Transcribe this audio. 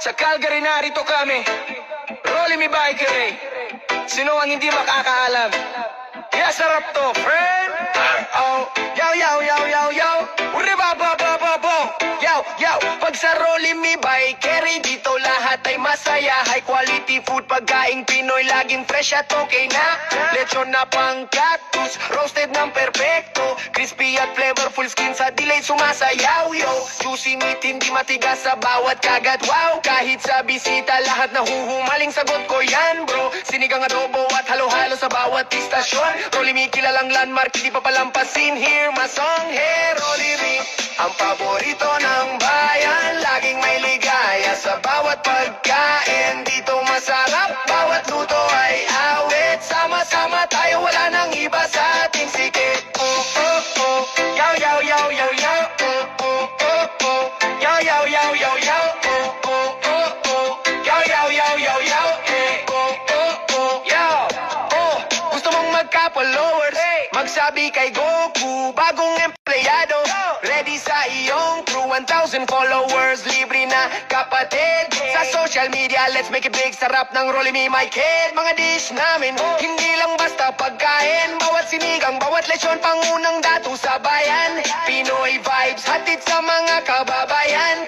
Sa Calgary narito kami, Rolly Me Biker eh. Sino ang hindi makakaalam? Yeah, sarap to, friend. Oh, yaw, yaw, yaw, yaw, yaw. Uri ba, ba, ba, ba, ba. Yaw, yaw. Pag sa Rolly Me Biker, dito lahat ay masaya. High quality food, pagkaing Pinoy, laging fresh at okay na. Lechon na pang cactus, roasted ng perfecto. Crispy at flavorful skin sa delay sumasayaw, yo. Juicy meat, hindi matigas sa bawat kagat, wow. Kahit sa bisita, lahat na huhumaling sagot ko yan, bro. Sinigang adobo at halo-halo sa bawat istasyon. Rolly Me, kilalang landmark, hindi pa palampasin. Hear my song, hey, Rolly Me. Ang paborito ng bayan, laging may ligaya sa bawat pagkain. Dito masarap, bawat luto ay awit. Sama-sama tayo, wala nang iba sa ating sikit. Oh, oh, oh, yaw, yaw, yaw, yaw, yaw. Oh, oh, oh, oh, yaw, yaw, yaw, yaw, yaw. Oh, oh, oh, oh, yaw, yaw, yaw, yaw, yaw. Eh, oh, oh, oh, yaw. Oh, gusto mong magka-followers? Magsabi kay Goku, bagong empleyado. Ready sa iyong crew, 1,000 followers, libre na kapatid. Sa social media, let's make it big. Sarap ng Rolly Me, my kid. Mga dish namin, hindi lang basta pagkain. Bawat sinigang, bawat lechon, pangunang dato sa bayan. Pinoy vibes, hatid sa mga kababayan.